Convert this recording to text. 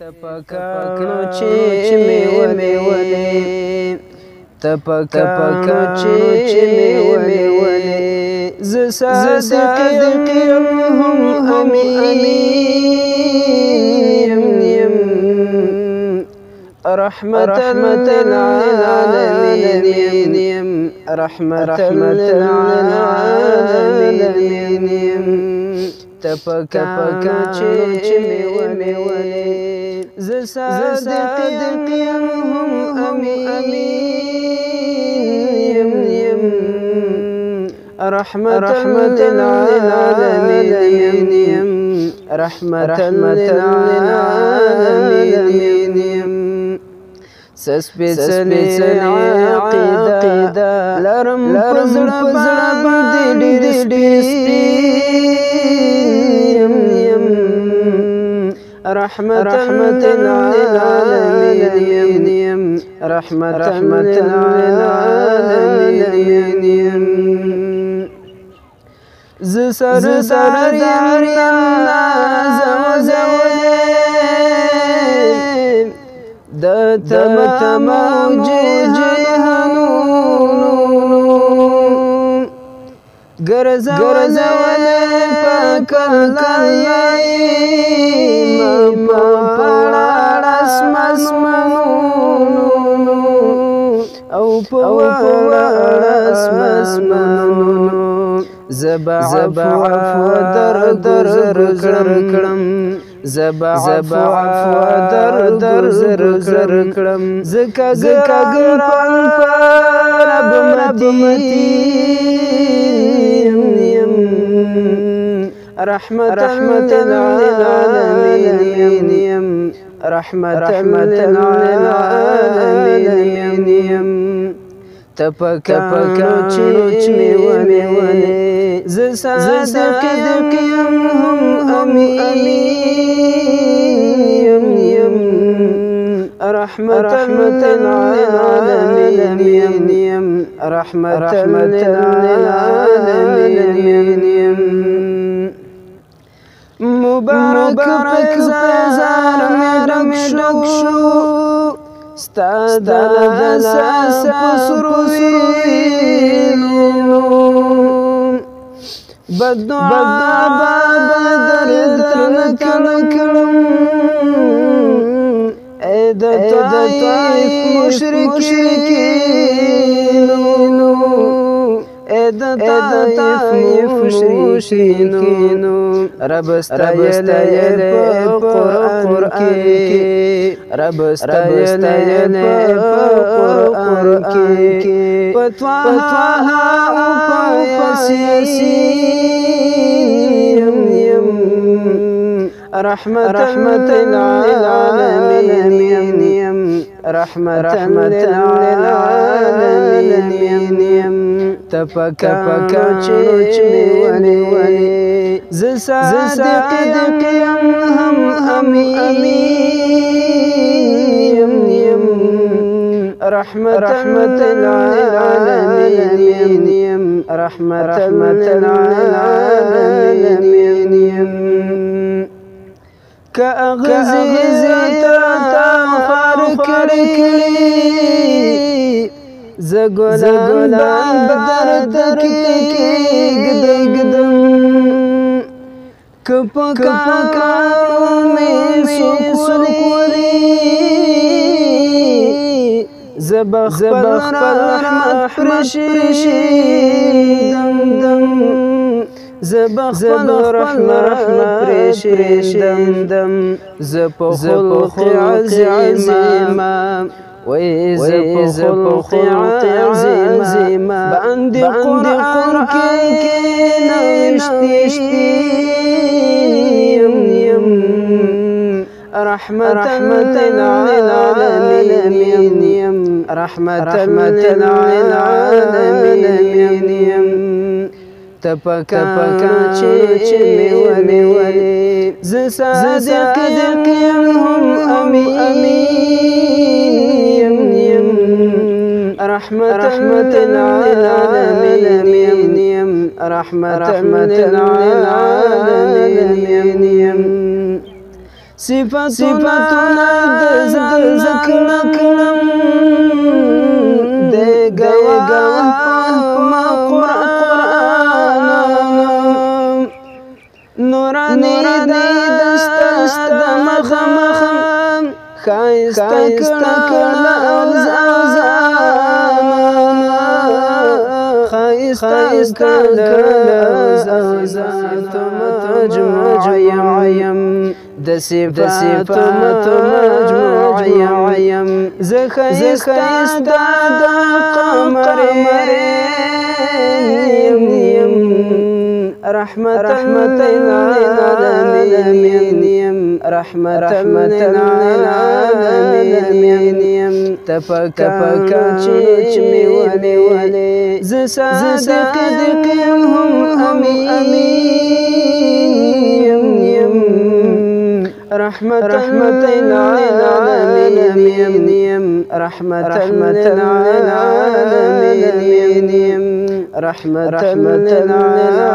تپکانو چې مې ولې تپکانو چې مې ولې ز صادق یم هم امین رحمت للعالمین رحمت للعالمین تپکانو چې مې ولې ز صادق یم هم امین رحمت للعالمین رحمت للعالمین سپیڅلی عقیده لرم پزړه باندې ډېر رحمت للعالمین رحمت للعالمین ز سردار نازم د تمام جهانونو ګرځول پاک الله پړاړ اسمانونو او پړاړ اسمانونو زبا عفو در کړم زبا عفو در کړم زکا ګران رب متیم رحمت للعالمین رحمت للعالمین تپکانو چې مې ولې ز صادق یم هم امین رحمت للعالمین رحمت للعالمین مبارک پیزار مې ډک شو ستا د لاس پسرویلو بدعا بدر کړم اې د طائف مشرکینو اې د طائف مشرکینو رب استایل قرآن کې رب استایل قرآن کې پتواه او یاسین رحمت للعالمین رحمت للعالمین تپکانو چې مې ولې ز صادق یم هم امین رحمت للعالمین رحمت للعالمین کاغذ تا خار کړی زګلان بدر کېږدم کپکانو مې سکولی زبخبل رحمت پرشیدم زبخبل رحمت پرشیدم زپ خلق عظیما زپ خلق عظیما باندې قرآن کې نوشتیم رحمت للعالمین رحمت للعالمین تپکانو چې مې ولې ز صادق یم هم امین رحمت للعالمین رحمت للعالمین صفتنا د ځان کړم د ګواه قرآن نورانی دست د مخم خایسته کړه خایسته ذات مجموعیم د صفات مجموعیم زه خایسته د قمر رحمة للعالمين رحمة للعالمين تفكر چمی ولی ز صادق هم امین رحمة للعالمين رحمة للعالمين رحمة للعالمين